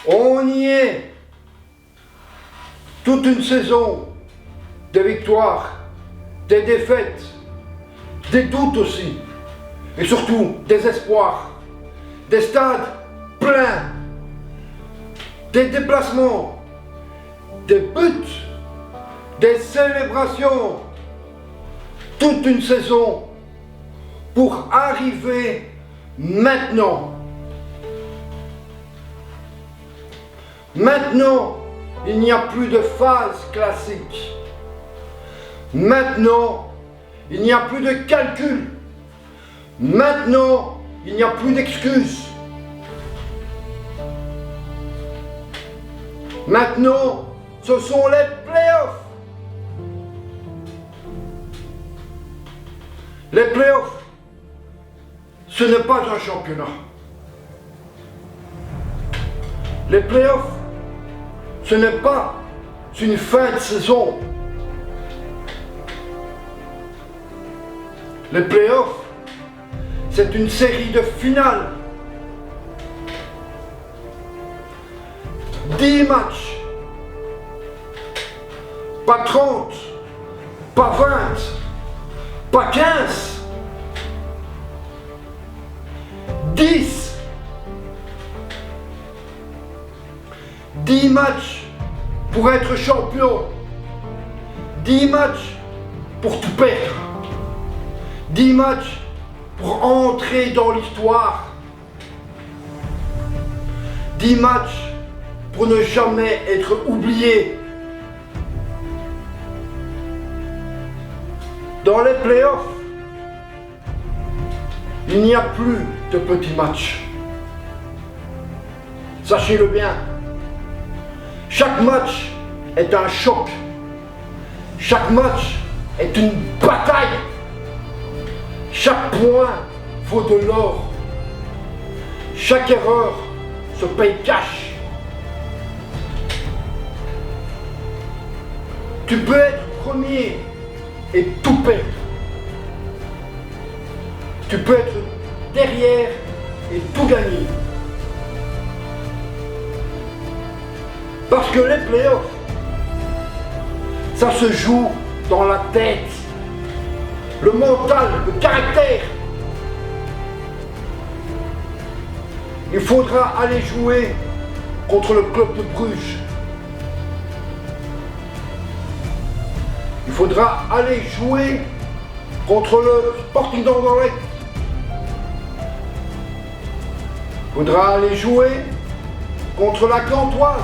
On y est. Toute une saison, des victoires, des défaites, des doutes aussi, et surtout des espoirs, des stades pleins, des déplacements, des buts, des célébrations, toute une saison pour arriver maintenant. Maintenant, il n'y a plus de phase classique. Maintenant, il n'y a plus de calcul. Maintenant, il n'y a plus d'excuses. Maintenant, ce sont les playoffs. Les playoffs, ce n'est pas un championnat. Les playoffs, ce n'est pas une fin de saison. Les playoffs, c'est une série de finales. 10 matchs. Pas 30, pas 20, pas 15. 10. 10 matchs pour être champion. 10 matchs pour tout perdre. 10 matchs pour entrer dans l'histoire. 10 matchs pour ne jamais être oublié. Dans les playoffs, il n'y a plus de petits matchs. Sachez-le bien. Chaque match est un choc. Chaque match est une bataille. Chaque point vaut de l'or. Chaque erreur se paye cash. Tu peux être premier et tout perdre. Tu peux être derrière et tout gagner. Parce que les playoffs, ça se joue dans la tête, le mental, le caractère. Il faudra aller jouer contre le club de Bruges. Il faudra aller jouer contre le Sporting d'Anderlecht. Il faudra aller jouer contre la Gantoise.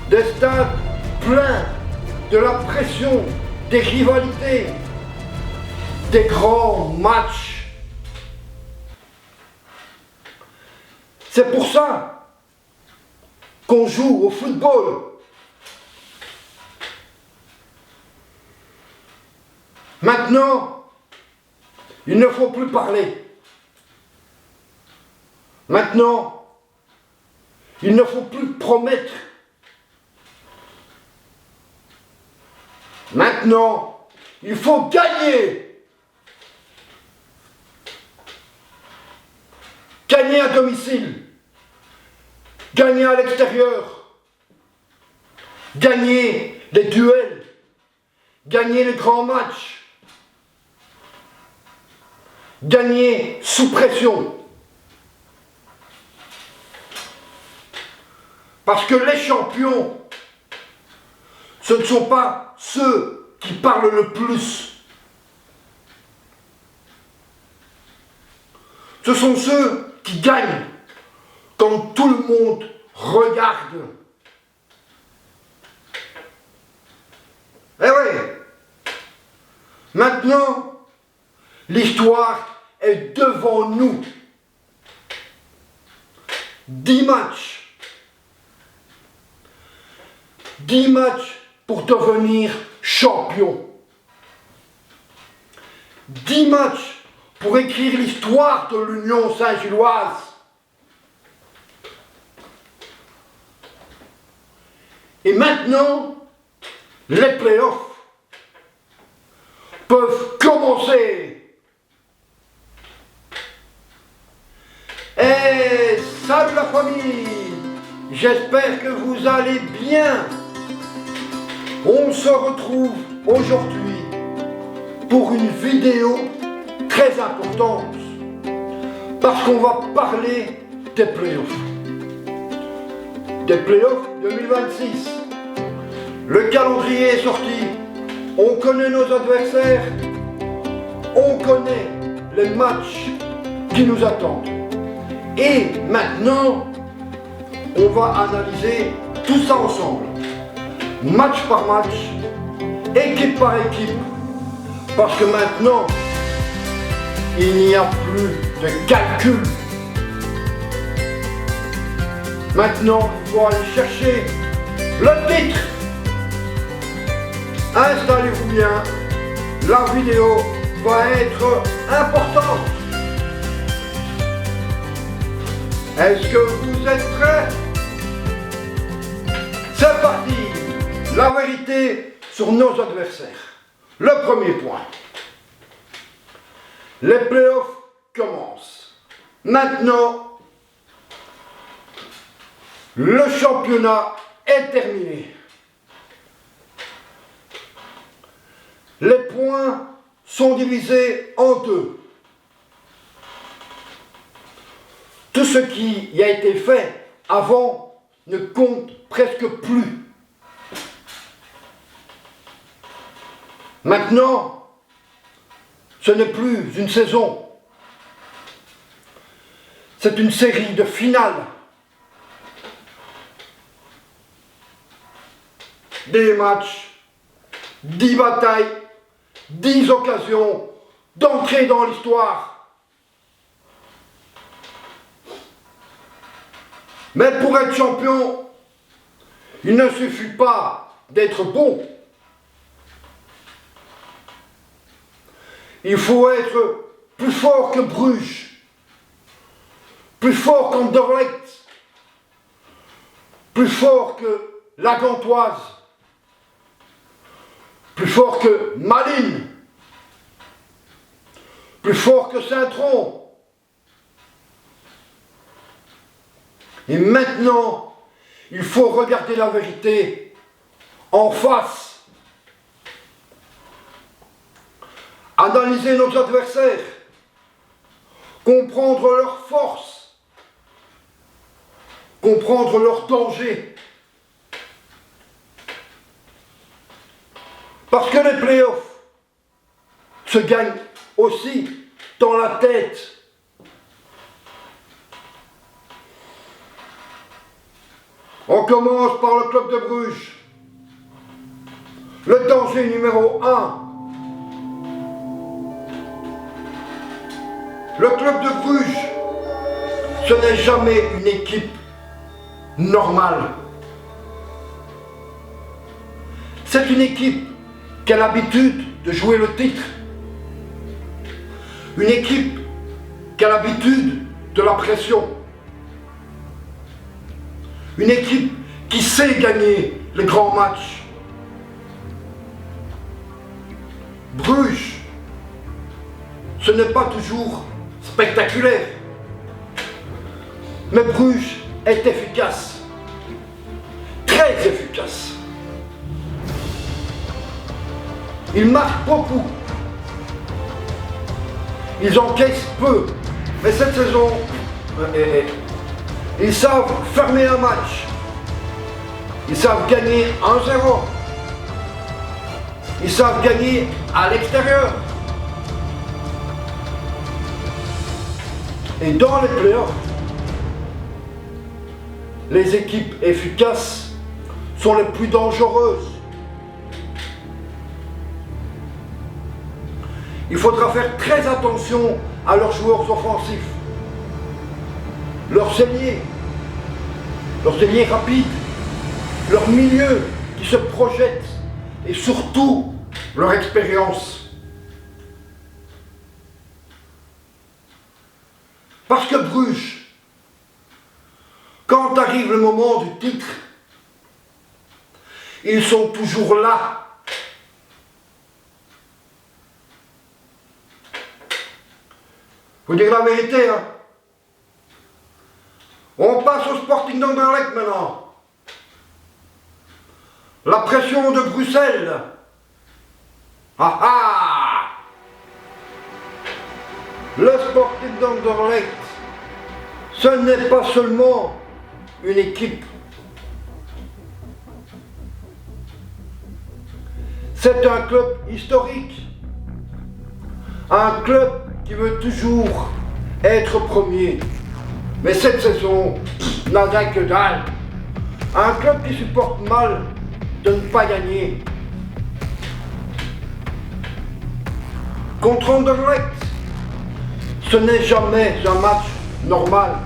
Des stades pleins de la pression, des rivalités, des grands matchs. C'est pour ça qu'on joue au football. Maintenant, il ne faut plus parler. Maintenant, il ne faut plus promettre. Maintenant, il faut gagner. Gagner à domicile. Gagner à l'extérieur. Gagner les duels. Gagner les grands matchs. Gagner sous pression. Parce que les champions, ce ne sont pas ceux qui parlent le plus. Ce sont ceux qui gagnent quand tout le monde regarde. Eh oui, maintenant, l'histoire est devant nous. 10 matchs. 10 matchs pour devenir champion. 10 matchs pour écrire l'histoire de l'Union Saint-Gilloise. Et maintenant, les playoffs peuvent commencer. Salut la famille, j'espère que vous allez bien. On se retrouve aujourd'hui pour une vidéo très importante parce qu'on va parler des playoffs. Des playoffs 2026. Le calendrier est sorti, on connaît nos adversaires, on connaît les matchs qui nous attendent. Et maintenant, on va analyser tout ça ensemble, match par match, équipe par équipe, parce que maintenant, il n'y a plus de calcul. Maintenant, il faut aller chercher le titre. Installez-vous bien, la vidéo va être importante. Est-ce que vous êtes prêts? C'est parti! La vérité sur nos adversaires. Le premier point. Les playoffs commencent. Maintenant, le championnat est terminé. Les points sont divisés en deux. Tout ce qui y a été fait avant ne compte presque plus. Maintenant, ce n'est plus une saison. C'est une série de finales. Des matchs, 10 batailles, 10 occasions d'entrer dans l'histoire. Mais pour être champion, il ne suffit pas d'être bon. Il faut être plus fort que Bruges, plus fort qu'Anderlecht, plus fort que la Gantoise, plus fort que Malines, plus fort que Saint-Tron. Et maintenant, il faut regarder la vérité en face. Analyser nos adversaires, comprendre leurs forces, comprendre leurs dangers. Parce que les playoffs se gagnent aussi dans la tête. On commence par le club de Bruges. Le danger numéro 1. Le club de Bruges, ce n'est jamais une équipe normale. C'est une équipe qui a l'habitude de jouer le titre. Une équipe qui a l'habitude de la pression. Une équipe qui sait gagner les grands matchs. Bruges, ce n'est pas toujours spectaculaire. Mais Bruges est efficace. Très efficace. Ils marquent beaucoup. Ils encaissent peu. Mais cette saison, ils savent fermer un match. Ils savent gagner 1-0. Ils savent gagner à l'extérieur. Et dans les playoffs, les équipes efficaces sont les plus dangereuses. Il faudra faire très attention à leurs joueurs offensifs, leurs ailiers rapides, leurs milieux qui se projettent et surtout leur expérience. Parce que Bruges, quand arrive le moment du titre, ils sont toujours là. Faut dire la vérité, hein. On passe au Sporting d'Anderlecht maintenant. La pression de Bruxelles. Ah ah! Le Sporting d'Anderlecht, ce n'est pas seulement une équipe. C'est un club historique. Un club qui veut toujours être premier. Mais cette saison, nada que dalle. Un club qui supporte mal de ne pas gagner. Contre Anderlecht, ce n'est jamais un match normal.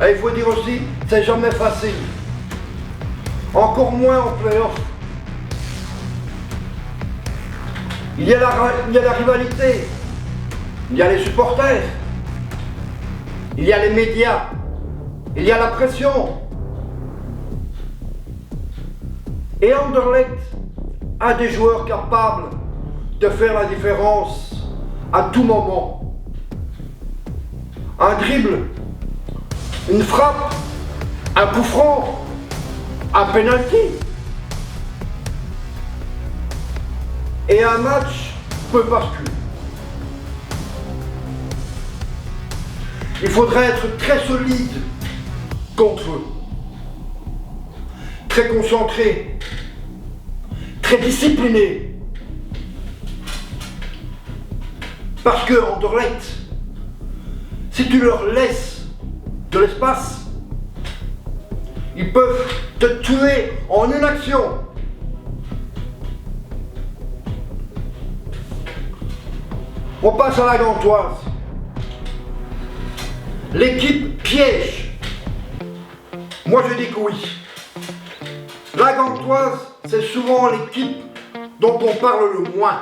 Et il faut dire aussi, c'est jamais facile. Encore moins en play-off. Il y a la rivalité, il y a les supporters, il y a les médias, il y a la pression. Et Anderlecht a des joueurs capables de faire la différence à tout moment. Un dribble, une frappe, un coup franc, un penalty. Et un match peut basculer. Il faudrait être très solide contre eux. Très concentré. Très discipliné. Parce que Anderlecht, si tu leur laisses de l'espace, ils peuvent te tuer en une action. On passe à la Gantoise. L'équipe piège. Moi je dis que oui. La Gantoise, c'est souvent l'équipe dont on parle le moins.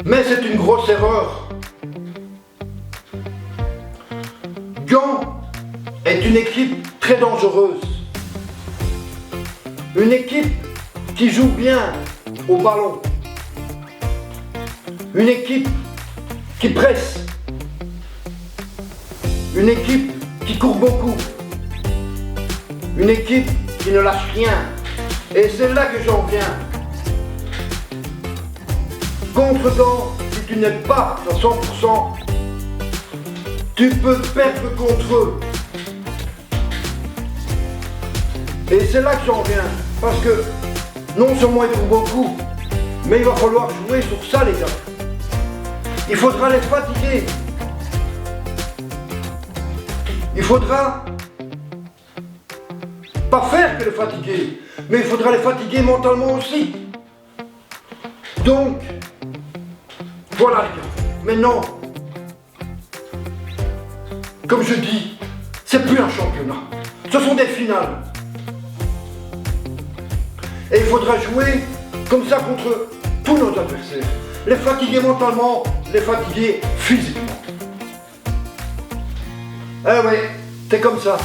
Mais c'est une grosse erreur. Gand est une équipe très dangereuse. Une équipe qui joue bien au ballon. Une équipe qui presse. Une équipe qui court beaucoup. Une équipe qui ne lâche rien. Et c'est là que j'en viens. Contre Gand, si tu n'es pas à 100%, tu peux perdre contre eux. Et c'est là que j'en viens. Parce que non seulement ils courent beaucoup, mais il va falloir jouer sur ça, les gars. Il faudra les fatiguer. Il faudra pas faire que les fatiguer, mais il faudra les fatiguer mentalement aussi. Donc, voilà les gars. Maintenant, comme je dis, c'est plus un championnat. Ce sont des finales. Et il faudra jouer comme ça contre tous nos adversaires. Les fatiguer mentalement, les fatiguer physiquement. Eh ouais, c'est comme ça.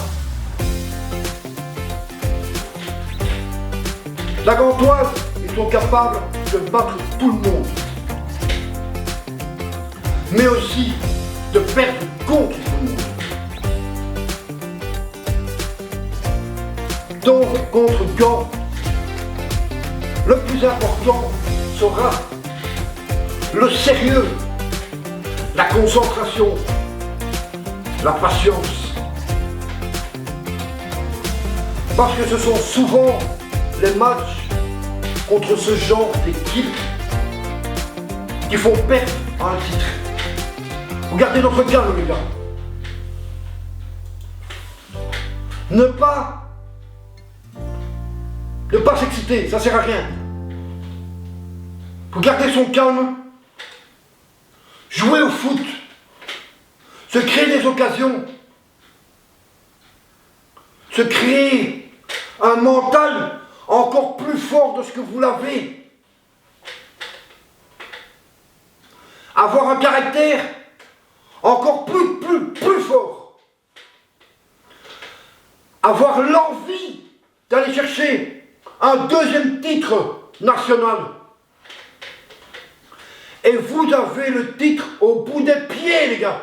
La Gantoise, ils sont capables de battre tout le monde. Mais aussi de perdre contre tout le monde. Donc, contre Gand, le plus important sera le sérieux, la concentration, la patience. Parce que ce sont souvent les matchs contre ce genre d'équipe qui font perdre un titre. Vous gardez notre calme, les gars. Ne pas s'exciter, ça sert à rien. Faut garder son calme, jouer au foot, se créer des occasions, se créer un mental encore plus fort de ce que vous l'avez. Avoir un caractère encore plus fort. Avoir l'envie d'aller chercher un deuxième titre national. Et Et vous avez le titre au bout des pieds, les gars.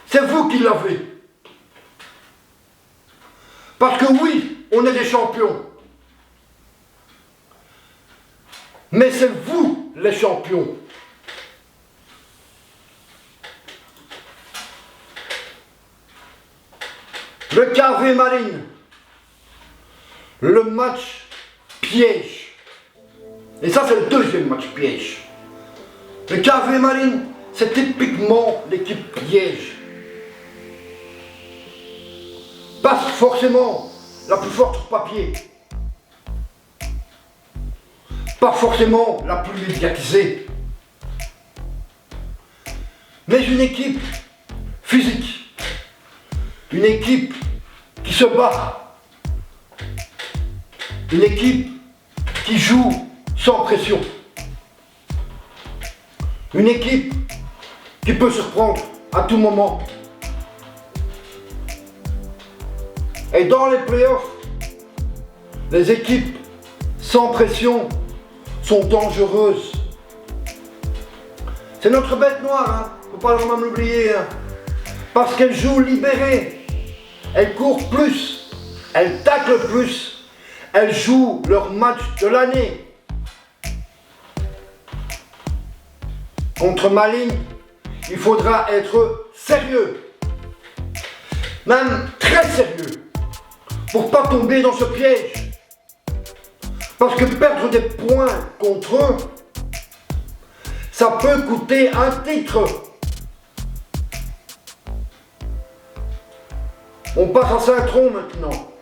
C'est vous qui l'avez. Parce que oui, on est des champions. Mais c'est vous les champions. Le KV Malines. Le match piège. Et ça, c'est le deuxième match piège. Le KV Malines, c'est typiquement l'équipe piège. Pas forcément la plus forte sur papier. Pas forcément la plus médiatisée. Mais une équipe physique. Une équipe qui se bat. Une équipe qui joue sans pression. Une équipe qui peut se reprendre à tout moment. Et dans les playoffs, les équipes sans pression sont dangereuses. C'est notre bête noire, hein. Faut pas vraiment l'oublier, hein. Parce qu'elles jouent libérées. Elles courent plus. Elles taclent plus. Elles jouent leur match de l'année. Contre Malines, il faudra être sérieux. Même très sérieux. Pour pas tomber dans ce piège. Parce que perdre des points contre eux, ça peut coûter un titre. On passe à Saint-Tron maintenant.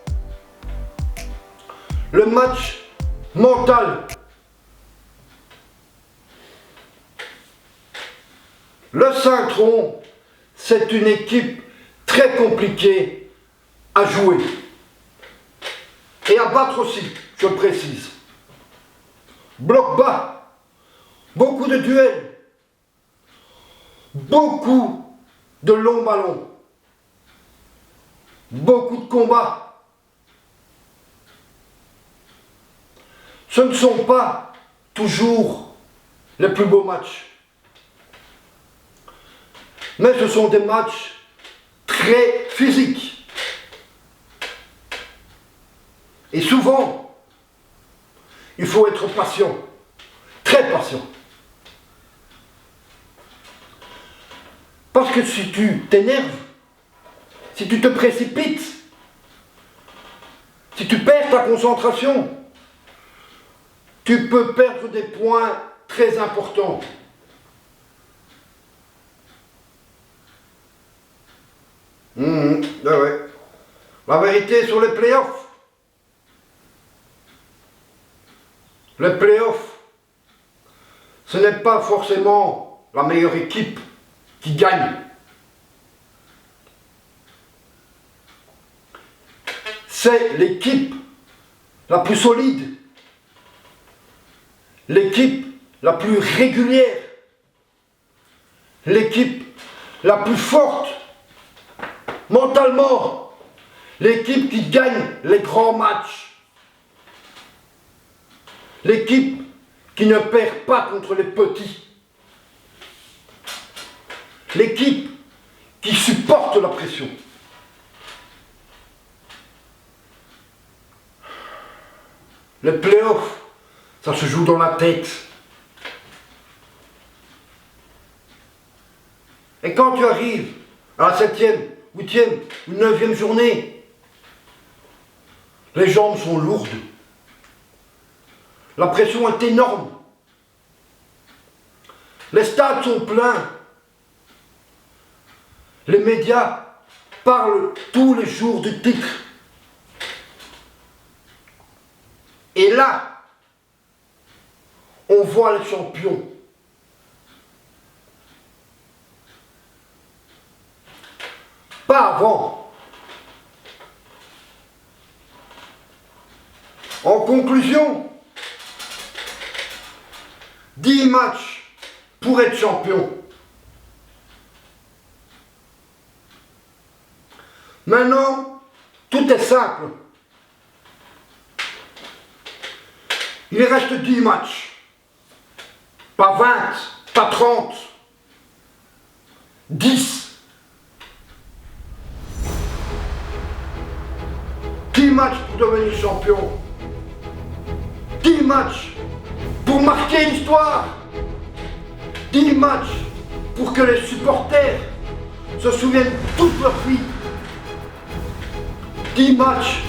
Le match mental. Le Saint-Tron, c'est une équipe très compliquée à jouer. Et à battre aussi, je le précise. Bloc bas, beaucoup de duels, beaucoup de longs ballons, beaucoup de combats. Ce ne sont pas toujours les plus beaux matchs. Mais ce sont des matchs très physiques. Et souvent, il faut être patient, très patient. Parce que si tu t'énerves, si tu te précipites, si tu perds ta concentration, tu peux perdre des points très importants. Ouais. La vérité sur les playoffs. Les playoffs, ce n'est pas forcément la meilleure équipe qui gagne. C'est l'équipe la plus solide, l'équipe la plus régulière, l'équipe la plus forte mentalement, l'équipe qui gagne les grands matchs. L'équipe qui ne perd pas contre les petits. L'équipe qui supporte la pression. Les playoffs, ça se joue dans la tête. Et quand tu arrives à la 7e, 8e ou 9e journée, les jambes sont lourdes. La pression est énorme. Les stades sont pleins. Les médias parlent tous les jours du titre. Et là, on voit les champions. Pas avant. En conclusion, 10 matchs pour être champion. Maintenant, tout est simple. Il reste 10 matchs. Pas 20, pas 30. 10. 10 matchs pour devenir champion. 10 matchs pour marquer l'histoire. 10 matchs pour que les supporters se souviennent toute leur vie. 10 matchs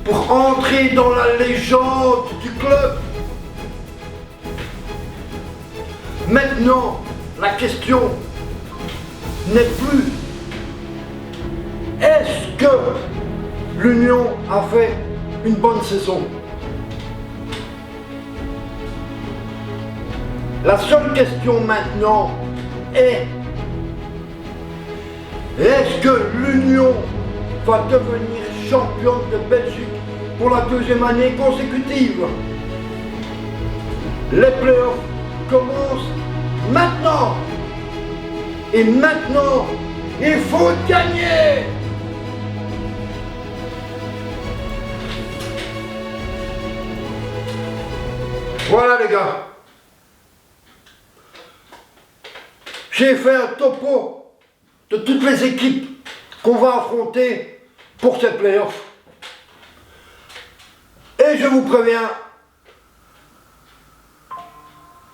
pour entrer dans la légende du club. Maintenant, la question n'est plus est-ce que l'Union a fait une bonne saison? La seule question maintenant est est-ce que l'Union va devenir championne de Belgique pour la 2e année consécutive? Les playoffs commencent maintenant. Et maintenant, il faut gagner. Voilà les gars. J'ai fait un topo de toutes les équipes qu'on va affronter pour ces playoffs. Et je vous préviens,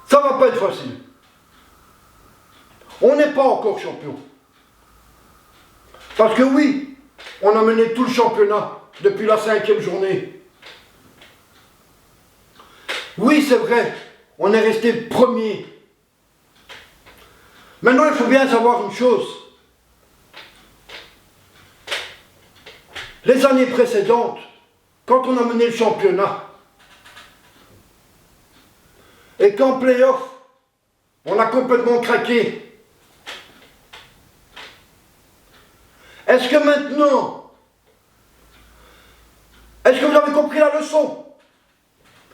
ça va pas être facile. On n'est pas encore champion. Parce que oui, on a mené tout le championnat depuis la 5e journée. Oui, c'est vrai, on est resté premier. Maintenant, il faut bien savoir une chose. Les années précédentes, quand on a mené le championnat, et qu'en play-off, on a complètement craqué. Est-ce que maintenant, est-ce que vous avez compris la leçon?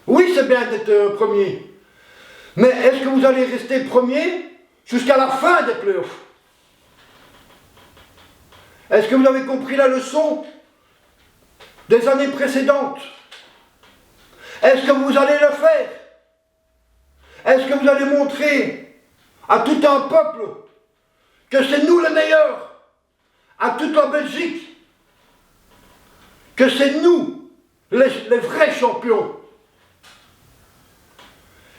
Oui, c'est bien d'être premier. Mais est-ce que vous allez rester premier jusqu'à la fin des playoffs? Est-ce que vous avez compris la leçon des années précédentes? Est-ce que vous allez le faire? Est-ce que vous allez montrer à tout un peuple que c'est nous les meilleurs, à toute la Belgique, que c'est nous les vrais champions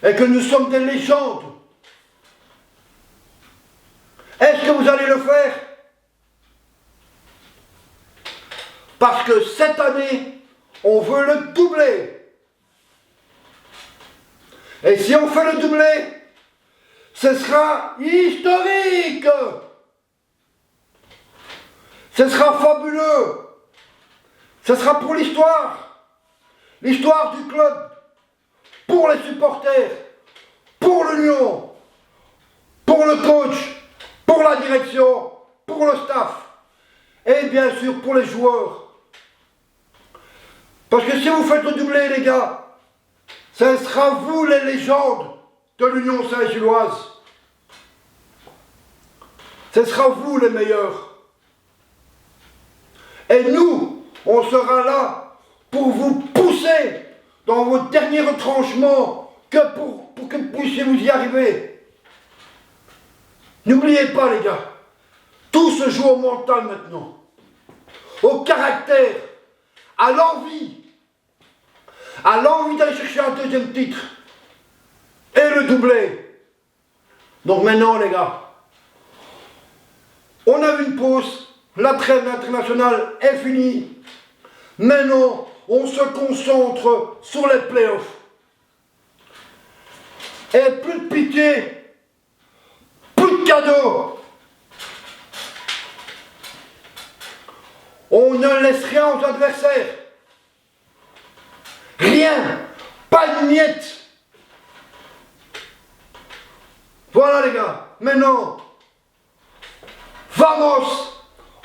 et que nous sommes des légendes? Est-ce que vous allez le faire? Parce que cette année, on veut le doubler. Et si on fait le doublé, ce sera historique. Ce sera fabuleux. Ce sera pour l'histoire. L'histoire du club. Pour les supporters. Pour l'Union. Pour le coach. Pour la direction. Pour le staff. Et bien sûr pour les joueurs. Parce que si vous faites le doublé, les gars, ce sera vous les légendes de l'Union Saint-Gilloise. Ce sera vous les meilleurs. Et nous, on sera là pour vous pousser dans vos derniers retranchements pour que vous puissiez vous y arriver. N'oubliez pas les gars, tout se joue au mental maintenant. Au caractère, à l'envie d'aller chercher un 2e titre et le doublé. Donc maintenant les gars, on a eu une pause, la trêve internationale est finie. Maintenant, on se concentre sur les playoffs. Et plus de pitié, plus de cadeaux. On ne laisse rien aux adversaires. Rien, pas une miette. Voilà les gars, maintenant, vamos,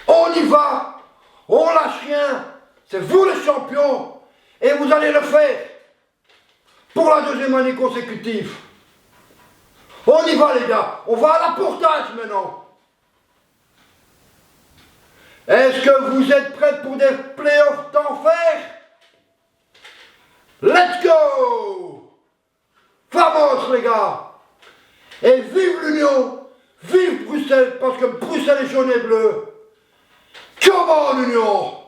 on y va, on lâche rien, c'est vous les champions, et vous allez le faire pour la 2e année consécutive. On y va les gars, on va à la portage maintenant. Est-ce que vous êtes prêts pour des playoffs d'enfer? Let's go! les gars. Et vive l'Union, vive Bruxelles, parce que Bruxelles est jaune et bleu. Come on, Union!